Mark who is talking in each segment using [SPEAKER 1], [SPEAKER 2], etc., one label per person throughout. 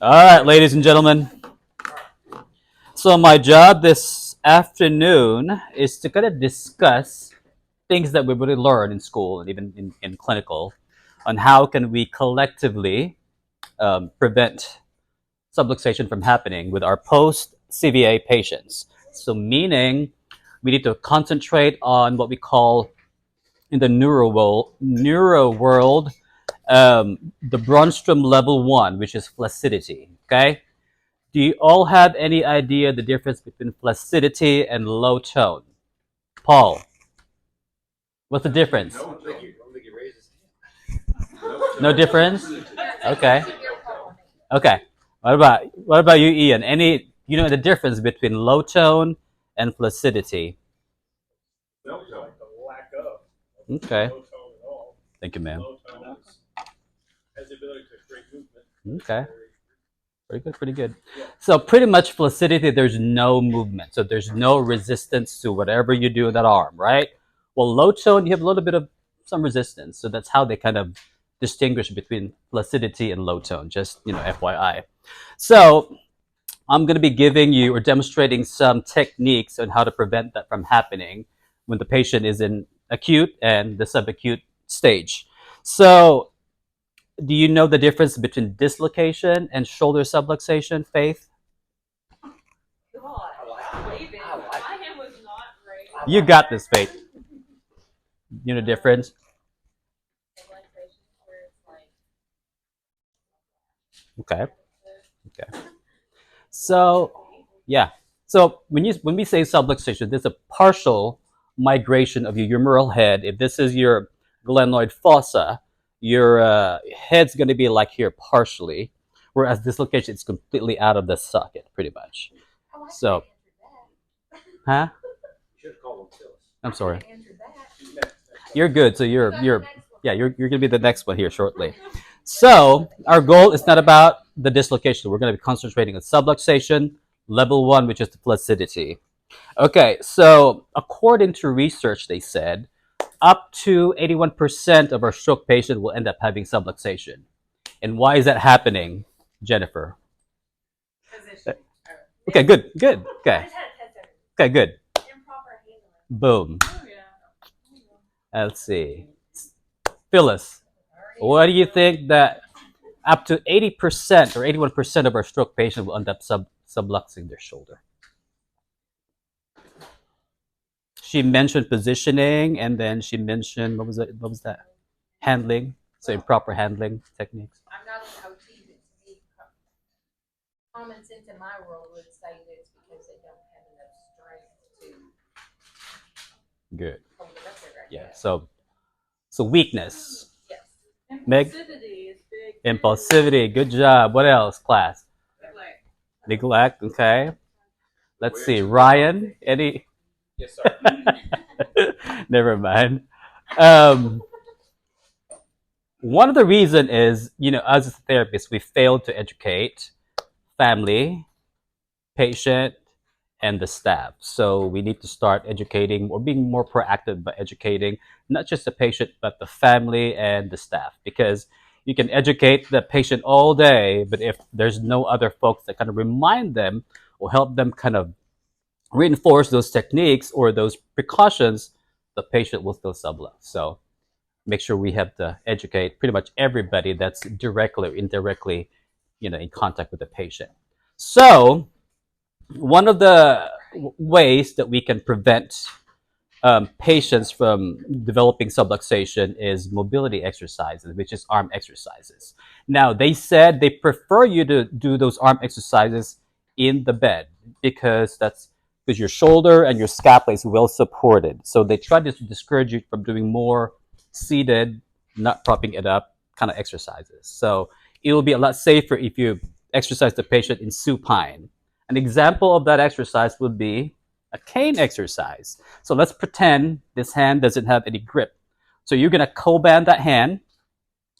[SPEAKER 1] All right, ladies and gentlemen. So my job this afternoon is to kind of discuss things that we really learn in school and even in clinical on how can we collectively prevent subluxation from happening with our post CVA patients. So meaning we need to concentrate on what we call in the neuro world the Bronstrom level 1, which is flaccidity. Okay. Do you all have any idea the difference between flaccidity and low tone? Paul, what's the difference? No difference? Okay. Okay. What about you, Ian? You know the difference between low tone and flaccidity? Okay. Thank you, ma'am. Okay. Pretty good, pretty good. So pretty much flaccidity, there's no movement. So there's no resistance to whatever you do with that arm, right? Well, low tone, you have a little bit of some resistance. So that's how they kind of distinguish between flaccidity and low tone, just, FYI. So I'm going to be giving you or demonstrating some techniques on how to prevent that from happening when the patient is in acute and the subacute stage. So do you know the difference between dislocation and shoulder subluxation, Faith? You got this, Faith. You know the difference? Okay. Okay. So, yeah. So when we say subluxation, there's a partial migration of your humeral head. If this is your glenoid fossa, your head's going to be like here partially, whereas dislocation is completely out of the socket, pretty much. So, huh? I'm sorry. You're good. So you're going to be the next one here shortly. So our goal is not about the dislocation. We're going to be concentrating on subluxation, level 1, which is the flaccidity. Okay, so according to research, they said up to 81% of our stroke patients will end up having subluxation. And why is that happening, Jennifer? Okay, good. Okay, good. Boom. Let's see. Phyllis, what do you think that up to 80% or 81% of our stroke patients will end up subluxing their shoulder? She mentioned positioning, and then she mentioned what was it? What was that? Handling. So improper handling techniques.
[SPEAKER 2] I'm not an OT, but to me, common sense in my world would say that it's because they don't have enough strength to
[SPEAKER 1] Good.
[SPEAKER 2] hold it up there. Right?
[SPEAKER 1] Yeah. So weakness.
[SPEAKER 2] Yes.
[SPEAKER 1] Meg?
[SPEAKER 3] Impulsivity is big.
[SPEAKER 1] Impulsivity. Good job. What else, class? Neglect. Okay. Let's see. Ryan, any?
[SPEAKER 4] Yes, sir.
[SPEAKER 1] Never mind. One of the reason is, as a therapist, we failed to educate family, patient, and the staff. So we need to start educating or being more proactive by educating not just the patient, but the family and the staff. Because you can educate the patient all day, but if there's no other folks that kind of remind them or help them kind of reinforce those techniques or those precautions, the patient will still sublux. So make sure we have to educate pretty much everybody that's directly or indirectly, in contact with the patient. So one of the ways that we can prevent patients from developing subluxation is mobility exercises, which is arm exercises. Now, they said they prefer you to do those arm exercises in the bed because your shoulder and your scapula is well supported. So they try to discourage you from doing more seated, not propping it up kind of exercises. So it will be a lot safer if you exercise the patient in supine. An example of that exercise would be a cane exercise. So let's pretend this hand doesn't have any grip. So you're going to co-band that hand.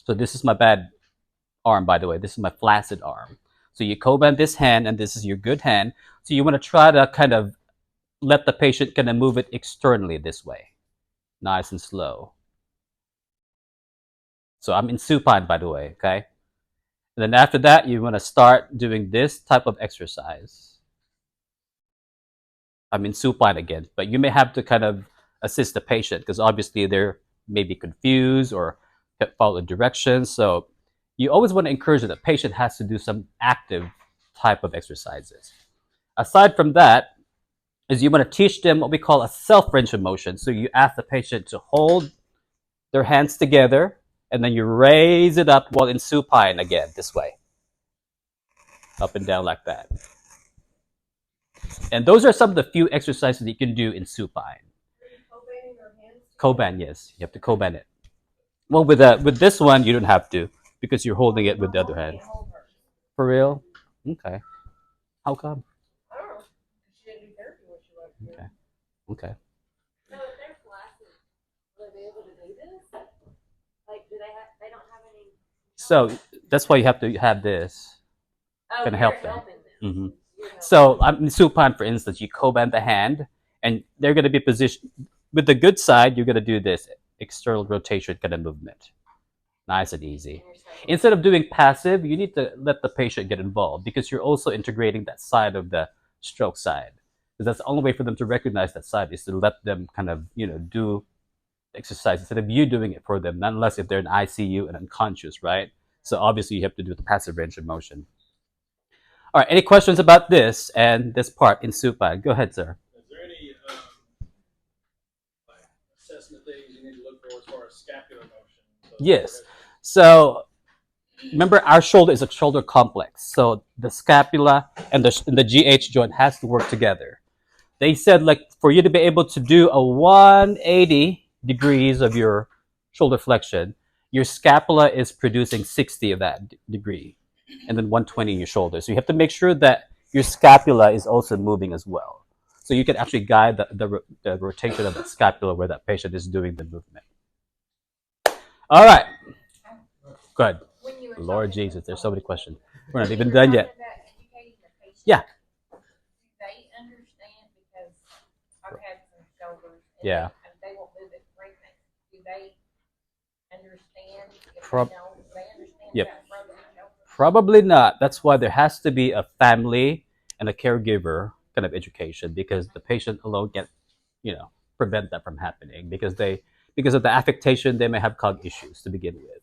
[SPEAKER 1] So this is my bad arm, by the way. This is my flaccid arm. So you co-band this hand, and this is your good hand. So you want to try to kind of let the patient kind of move it externally this way. Nice and slow. So I'm in supine, by the way, okay? And then after that, you want to start doing this type of exercise. I mean, supine again, but you may have to kind of assist the patient because obviously they're maybe confused or can't follow the directions. So you always want to encourage that the patient has to do some active type of exercises. Aside from that, is you want to teach them what we call a self range of motion. So you ask the patient to hold their hands together and then you raise it up while in supine again, this way, up and down like that. And those are some of the few exercises that you can do in supine. Koban, yes, you have to koban it. Well, with this one, you don't have to because you're holding it with the other hand. For real? Okay. How come? Okay. Okay.
[SPEAKER 3] So if they're flaccid, will they be able to do this? Like, do they don't have any?
[SPEAKER 1] So that's why you have to have this.
[SPEAKER 3] Oh,
[SPEAKER 1] Can
[SPEAKER 3] you're
[SPEAKER 1] help them.
[SPEAKER 3] helping them.
[SPEAKER 1] Mm-hmm.
[SPEAKER 3] You're helping
[SPEAKER 1] So in supine, for instance, you co-band the hand, and they're going to be positioned with the good side. You're going to do this external rotation kind of movement, nice and easy.
[SPEAKER 3] them.
[SPEAKER 1] Instead of doing passive, you need to let the patient get involved because you're also integrating that side of the stroke side. Because that's the only way for them to recognize that side is to let them kind of do the exercise instead of you doing it for them. Not unless if they're in ICU and unconscious, right? So obviously you have to do the passive range of motion. All right, any questions about this and this part in supine? Go ahead, sir.
[SPEAKER 4] Is there any like assessment things you need to look for as far as scapular motion? So
[SPEAKER 1] Yes. So remember, our shoulder is a shoulder complex. So the scapula and the GH joint has to work together. They said like for you to be able to do a 180 degrees of your shoulder flexion, your scapula is producing 60 of that degree, and then 120 in your shoulder. So you have to make sure that your scapula is also moving as well. So you can actually guide the rotation of that scapula where that patient is doing the movement. All right. Good.
[SPEAKER 2] When you were
[SPEAKER 1] Lord
[SPEAKER 2] talking
[SPEAKER 1] Jesus, there's so many questions. We're
[SPEAKER 2] when
[SPEAKER 1] not
[SPEAKER 2] you
[SPEAKER 1] even
[SPEAKER 2] were
[SPEAKER 1] done
[SPEAKER 2] talking
[SPEAKER 1] yet.
[SPEAKER 2] about educating the patient,
[SPEAKER 1] Yeah.
[SPEAKER 2] Do they understand? Because I've had some shoulders. And
[SPEAKER 1] Yeah.
[SPEAKER 2] They won't move it pregnant. Do they understand? If
[SPEAKER 1] Prob-
[SPEAKER 2] they don't, do they understand
[SPEAKER 1] Yep.
[SPEAKER 2] about frozen shoulders?
[SPEAKER 1] Probably not. That's why there has to be a family and a caregiver kind of education because the patient alone can't, prevent that from happening because of the affectation they may have cog issues to begin with.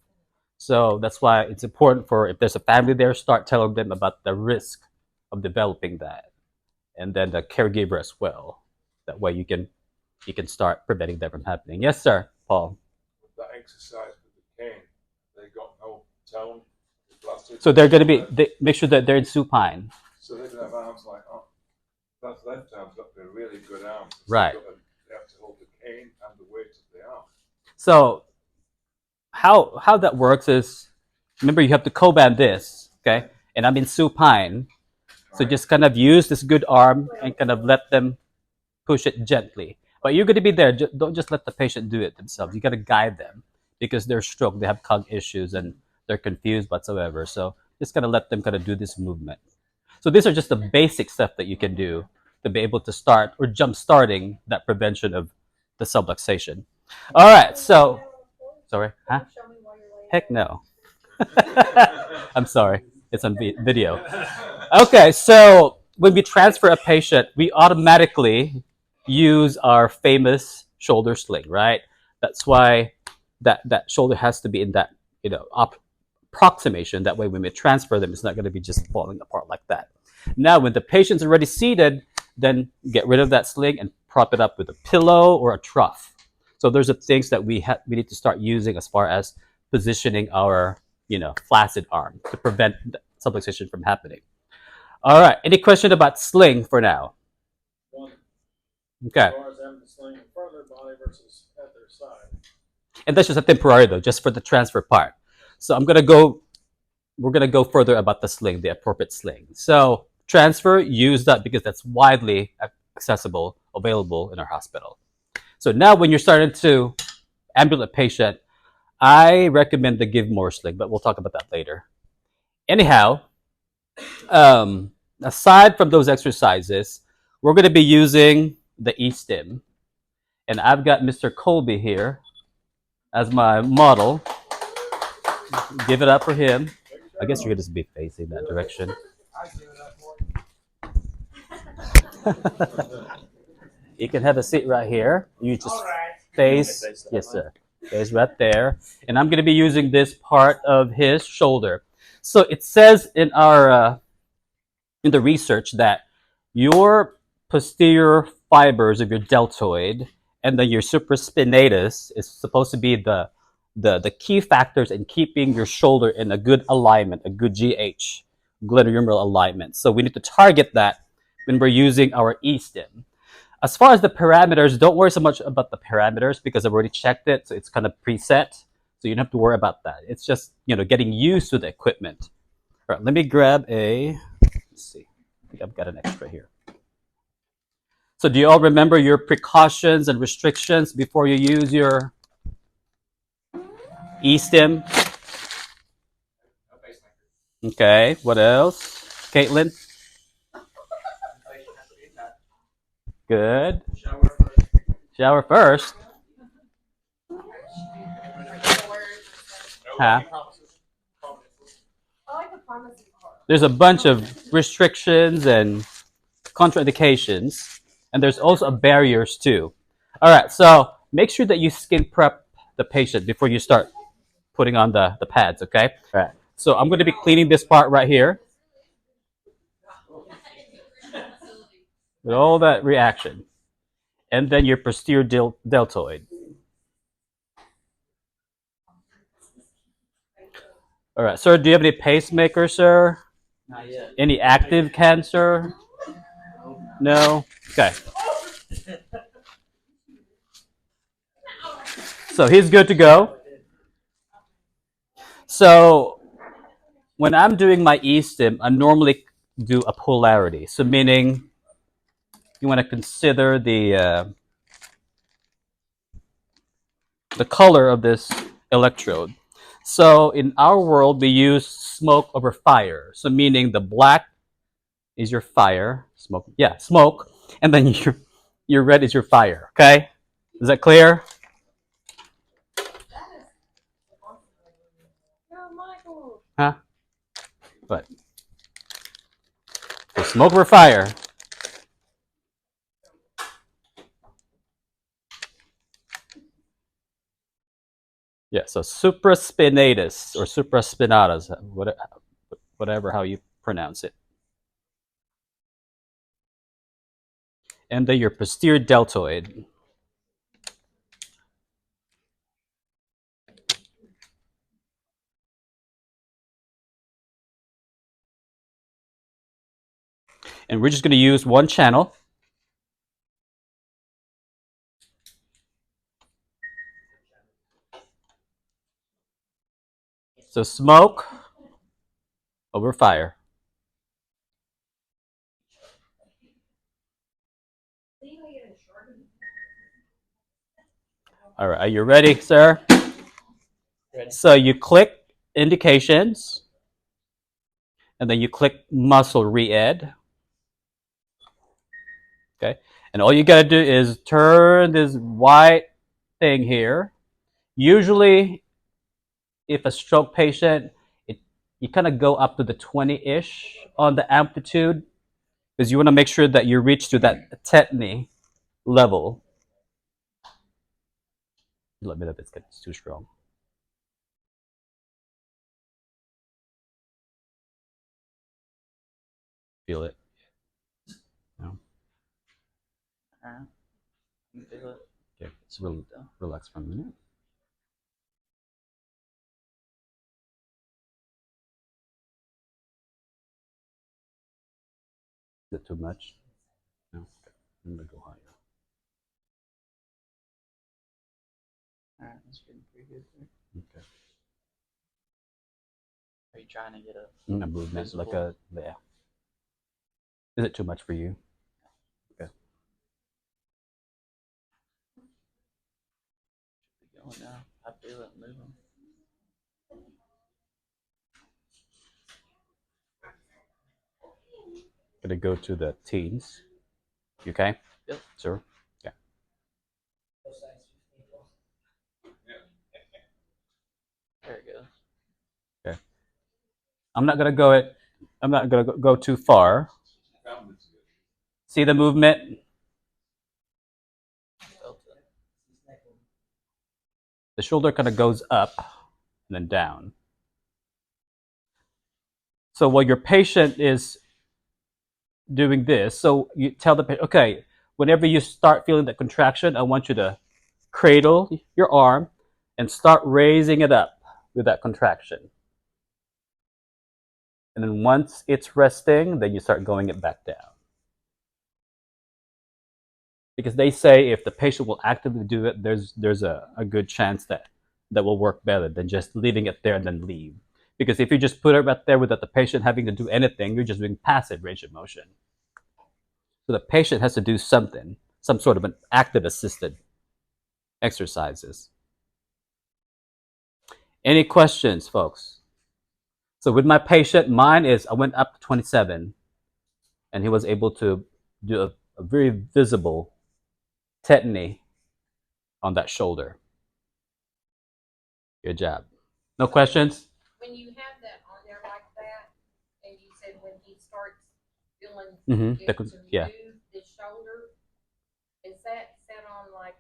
[SPEAKER 1] So that's why it's important for if there's a family there, start telling them about the risk of developing that, and then the caregiver as well. That way you can start preventing that from happening. Yes, sir, Paul.
[SPEAKER 5] With that exercise with the cane, they got no tone.
[SPEAKER 1] So they're going to make sure that they're in supine.
[SPEAKER 5] So they can have arms like, oh, that left arm's got to be a really good arm.
[SPEAKER 1] Right.
[SPEAKER 5] They have to hold the cane and the weight of the arm.
[SPEAKER 1] So how that works is, remember you have to co-band this, okay? And I'm in supine, so just kind of use this good arm and kind of let them push it gently. But you're going to be there. Don't just let the patient do it themselves. You got to guide them because they're stroke, they have cog issues, and they're confused whatsoever. So just kind of let them kind of do this movement. So these are just the basic stuff that you can do to be able to start or jump starting that prevention of the subluxation. All right, so sorry, huh? Heck no. I'm sorry, it's on video. Okay, so when we transfer a patient, we automatically use our famous shoulder sling, right? That's why that shoulder has to be in that approximation. That way, when we transfer them, it's not going to be just falling apart like that. Now, when the patient's already seated, then get rid of that sling and prop it up with a pillow or a trough. So those are things that we need to start using as far as positioning our flaccid arm to prevent subluxation from happening. All right. Any question about sling for now?
[SPEAKER 4] One,
[SPEAKER 1] Okay.
[SPEAKER 4] as far as having the sling in front of their body versus at their side.
[SPEAKER 1] And that's just a temporary though, just for the transfer part. So we're gonna go further about the sling, the appropriate sling. So transfer, use that because that's widely accessible, available in our hospital. So now when you're starting to ambulate a patient, I recommend to give more sling, but we'll talk about that later. Anyhow, aside from those exercises, we're going to be using the E-stim. And I've got Mr. Colby here as my model. Give it up for him. I guess you're gonna just be facing that direction. You can have a seat right here. You just face, yes, sir. Face right there. And I'm gonna be using this part of his shoulder. So it says in our in the research that your posterior fibers of your deltoid and then your supraspinatus is supposed to be the key factors in keeping your shoulder in a good alignment, a good GH, glenohumeral alignment. So we need to target that when we're using our E-stim. As far as the parameters, don't worry so much about the parameters because I've already checked it, so it's kind of preset. So you don't have to worry about that. It's just getting used to the equipment. All right, let me grab a. Let's see. I think I've got an extra here. So do you all remember your precautions and restrictions before you use your E-stim? Okay, what else? Caitlin? Good. Shower first. Huh?
[SPEAKER 2] I like the pharmacy part.
[SPEAKER 1] There's a bunch of restrictions and contraindications, and there's also barriers too. All right, so make sure that you skin prep the patient before you start putting on the pads, okay? All right, so I'm going to be cleaning this part right here with all that reaction, and then your posterior deltoid. All right, sir, do you have any pacemaker, sir?
[SPEAKER 6] Not yet.
[SPEAKER 1] Any active cancer? No? Okay. So he's good to go. So when I'm doing my E-stim, I normally do a polarity. So meaning you want to consider the color of this electrode. So in our world, we use smoke over fire. So meaning the black is your fire, smoke, yeah, smoke, and then your red is your fire. Okay, is that clear?
[SPEAKER 3] No, Michael.
[SPEAKER 1] Huh? But so smoke over fire. Yeah, so supraspinatus or supraspinatus, whatever how you pronounce it. And then your posterior deltoid. And we're just going to use one channel. So smoke over fire. All right, are you ready, sir?
[SPEAKER 6] Ready.
[SPEAKER 1] So you click indications, and then you click muscle re-ed. Okay, and all you gotta do is turn this white thing here. Usually, if a stroke patient, you kind of go up to the 20-ish on the amplitude because you want to make sure that you reach to that tetany level. Let me know if it's too strong. Feel it? No?
[SPEAKER 6] Alright. You feel it?
[SPEAKER 1] Okay, so relax for a minute. Is it too much? No? Okay. I'm going to go higher.
[SPEAKER 6] Alright, that's getting pretty good.
[SPEAKER 1] Okay.
[SPEAKER 6] Are you trying to get a
[SPEAKER 1] A movement, like a, yeah. Is it too much for you? Okay.
[SPEAKER 6] going now? I feel it moving.
[SPEAKER 1] Gonna go to the teens. You okay?
[SPEAKER 6] Yep.
[SPEAKER 1] Sir? Yeah.
[SPEAKER 6] There it goes.
[SPEAKER 1] Okay. I'm not gonna go it. I'm not gonna go too far. See the movement?
[SPEAKER 6] Felt it.
[SPEAKER 1] The shoulder kind of goes up and then down. So while your patient is doing this, so you tell the patient, okay, whenever you start feeling that contraction, I want you to cradle your arm and start raising it up with that contraction. And then once it's resting, then you start going it back down. Because they say if the patient will actively do it, there's a good chance that that will work better than just leaving it there and then leave. Because if you just put it right there without the patient having to do anything, you're just doing passive range of motion. So the patient has to do something, some sort of an active assisted exercises. Any questions, folks? So with my patient, mine is I went up to 27, and he was able to do a very visible tetany on that shoulder. Good job. No questions?
[SPEAKER 2] When you have that on there like that, and you said when he starts feeling
[SPEAKER 1] Mm-hmm.
[SPEAKER 2] good to
[SPEAKER 1] Yeah.
[SPEAKER 2] move the shoulder, is that set on like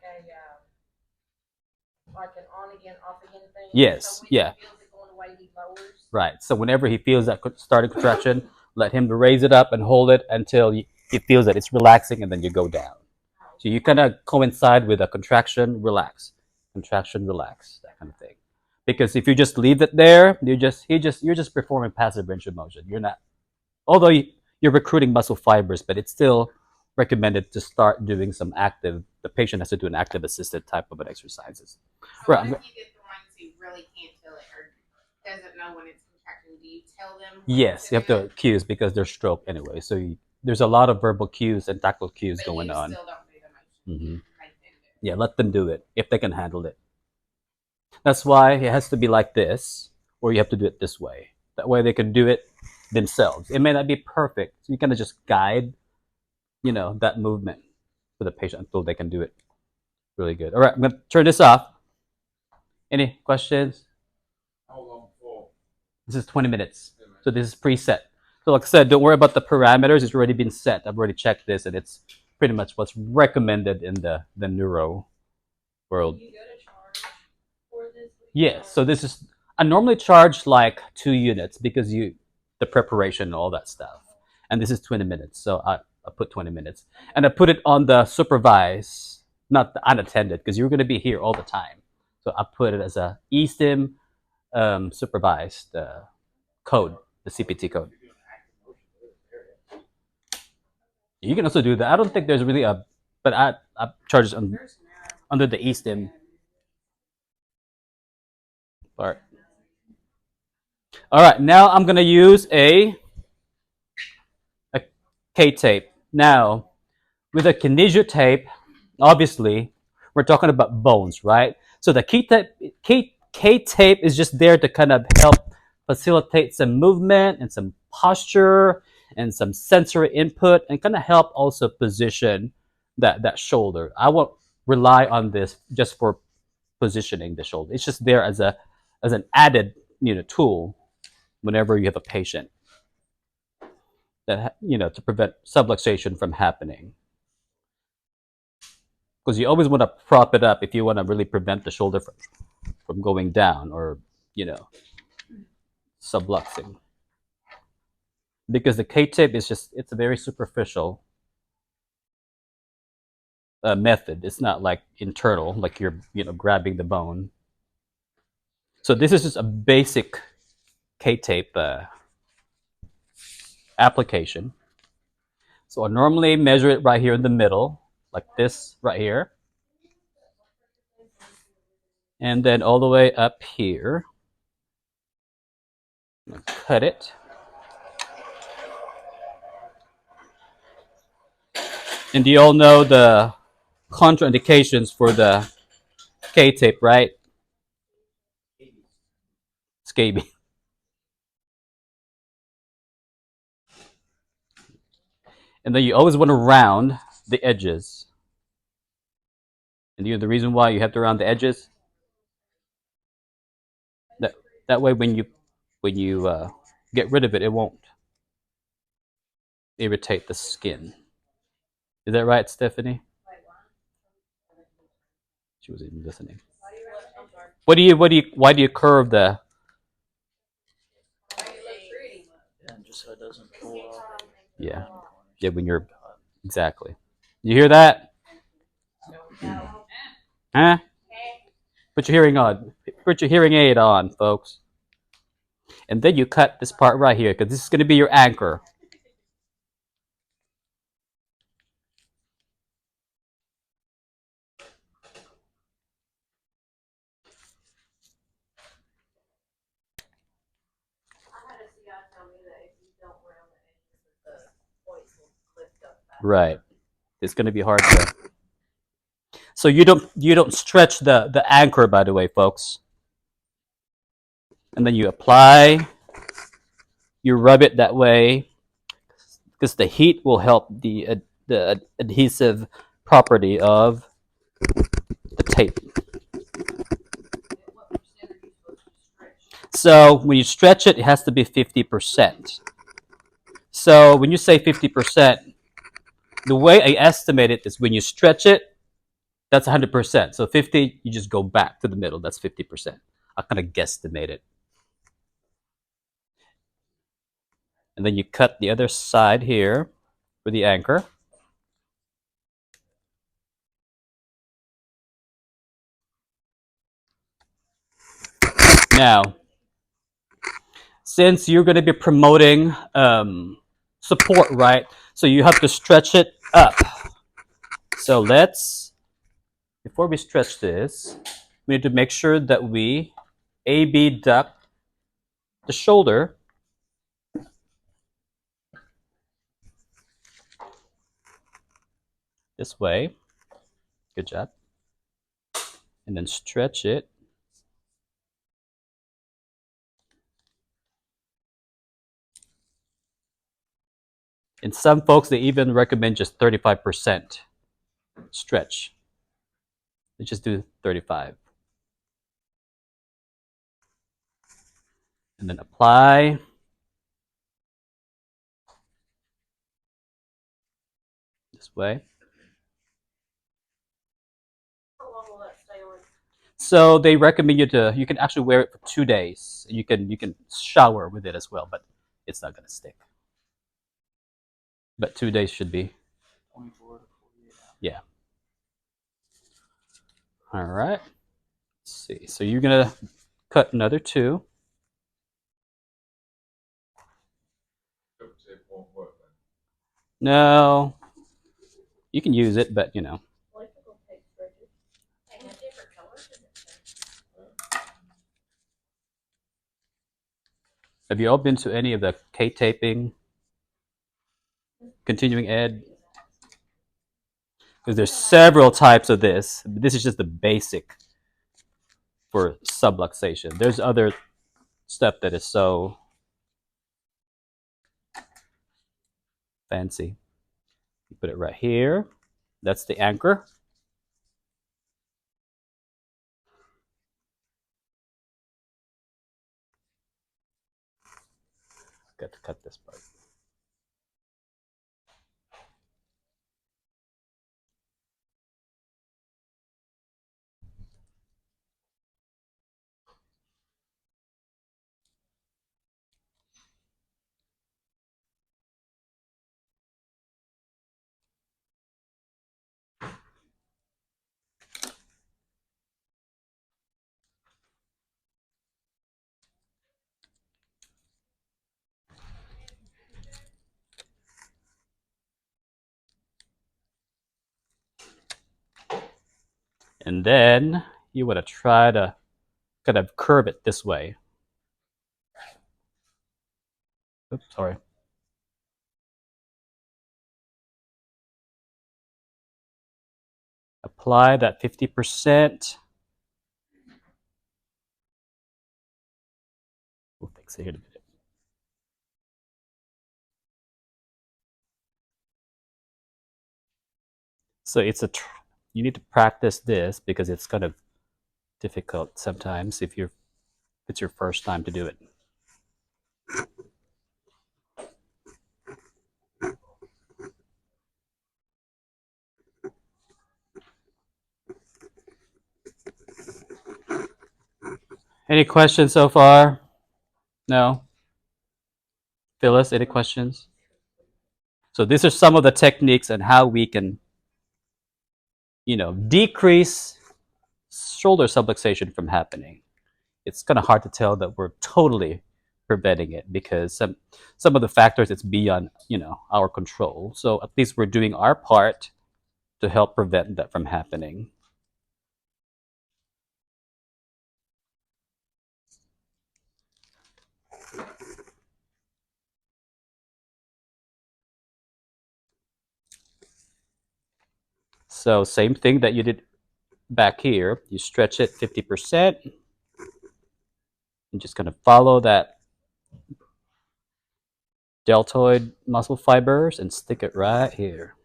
[SPEAKER 2] an on again, off again thing?
[SPEAKER 1] Yes,
[SPEAKER 2] So when
[SPEAKER 1] yeah.
[SPEAKER 2] he feels it going away, he lowers.
[SPEAKER 1] Right. So whenever he feels that starting contraction, let him raise it up and hold it until he feels that it's relaxing, and then you go down. So you kind of coincide with a contraction, relax, contraction, relax, that kind of thing. Because if you just leave it there, you're just performing passive range of motion. You're not, although you're recruiting muscle fibers, but it's still recommended to start doing some active. The patient has to do an active assisted type of an exercises.
[SPEAKER 7] So
[SPEAKER 1] Right.
[SPEAKER 7] what if you get the ones who really can't feel it or doesn't know when it's contracting? Do you tell them?
[SPEAKER 1] Yes, you have to cues because they're stroke anyway. So there's a lot of verbal cues and tactile cues
[SPEAKER 7] But
[SPEAKER 1] going
[SPEAKER 7] you
[SPEAKER 1] on.
[SPEAKER 7] still don't do the motion.
[SPEAKER 1] Mhm.
[SPEAKER 7] You make them do it.
[SPEAKER 1] Yeah, let them do it if they can handle it. That's why it has to be like this, or you have to do it this way. That way they can do it themselves. It may not be perfect, so you kind of just guide, that movement for the patient until they can do it really good. All right, I'm gonna turn this off. Any questions?
[SPEAKER 5] How long for?
[SPEAKER 1] This is 20 minutes, so this is preset. So like I said, don't worry about the parameters. It's already been set. I've already checked this, and it's pretty much what's recommended in the neuro world.
[SPEAKER 3] You go to charge for this?
[SPEAKER 1] Yes. So this is I normally charge like 2 units because the preparation and all that stuff. And this is 20 minutes. So I put 20 minutes. And I put it on the supervised, not the unattended, because you're gonna be here all the time. So I put it as a eSIM supervised code, the CPT code. You can also do that. I don't think there's really but I charge it under the eSIM part. All right, now I'm gonna use a K-tape. Now, with a kinesio tape, obviously, we're talking about bones, right? So the K-tape is just there to kind of help facilitate some movement and some posture and some sensory input and kind of help also position that shoulder. I won't rely on this just for positioning the shoulder. It's just there as an added tool whenever you have a patient that to prevent subluxation from happening, because you always want to prop it up if you want to really prevent the shoulder from going down or subluxing, because the K-tip is just it's a very superficial method. It's not like internal, like you're grabbing the bone. So this is just a basic K-tape application. So I normally measure it right here in the middle, like this right here, and then all the way up here. Cut it. And you all know the contraindications for the K-tape, right? Scabies. And then you always want to round the edges. And the reason why you have to round the edges, that way when you get rid of it, it won't irritate the skin. Is that right, Stephanie? She wasn't even listening. Why do you curve the?
[SPEAKER 6] Yeah, just so it doesn't pull off.
[SPEAKER 1] Yeah, when you're exactly. You hear that? Huh? Put your hearing on. Put your hearing aid on, folks. And then you cut this part right here because this is going to be your anchor. Right. It's going to be hard to. So you don't stretch the anchor, by the way, folks. And then you apply. You rub it that way because the heat will help the adhesive property of the tape. So when you stretch it, it has to be 50%. So when you say 50%, the way I estimate it is when you stretch it, that's 100%. So 50, you just go back to the middle. That's 50%. I kind of guesstimate it. And then you cut the other side here for the anchor. Now, since you're going to be promoting support, right? So you have to stretch it up. So before we stretch this, we need to make sure that we A-B duct the shoulder this way. Good job. And then stretch it. And some folks, they even recommend just 35% stretch. They just do 35. And then apply. This way.
[SPEAKER 3] How long will that stay on?
[SPEAKER 1] So they recommend you can actually wear it for 2 days. You can shower with it as well, but it's not going to stick. But 2 days should be.
[SPEAKER 6] 24 to 48 hours.
[SPEAKER 1] Yeah. All right. Let's see. So you're going to cut another 2.
[SPEAKER 5] It won't work then.
[SPEAKER 1] No. You can use it, but
[SPEAKER 3] Electrical tape stretches.
[SPEAKER 2] They have different colors in it.
[SPEAKER 1] Have you all been to any of the K-taping, continuing ed? Because there's several types of this. This is just the basic for subluxation. There's other stuff that is so fancy. You put it right here. That's the anchor. Got to cut this part. And then you want to try to kind of curve it this way. Oops, sorry. Apply that 50%. We'll fix it here in a minute. So you need to practice this because it's kind of difficult sometimes if it's your first time to do it. Any questions so far? No? Phyllis, any questions? So these are some of the techniques and how we can, decrease shoulder subluxation from happening. It's kind of hard to tell that we're totally preventing it because some of the factors it's beyond, our control. So at least we're doing our part to help prevent that from happening. So same thing that you did back here. You stretch it 50% and just kind of follow that deltoid muscle fibers and stick it right here.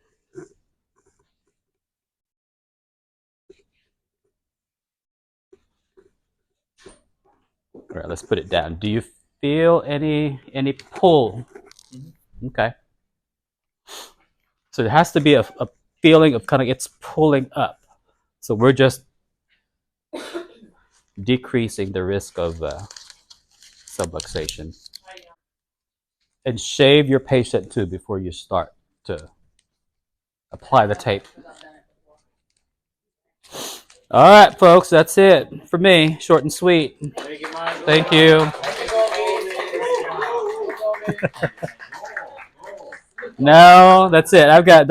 [SPEAKER 1] All right, let's put it down. Do you feel any pull? Okay. So there has to be a feeling of kind of it's pulling up. So we're just decreasing the risk of subluxation. And shave your patient too before you start to apply the tape. All right, folks, that's it for me. Short and sweet. Thank you. No, that's it. I've got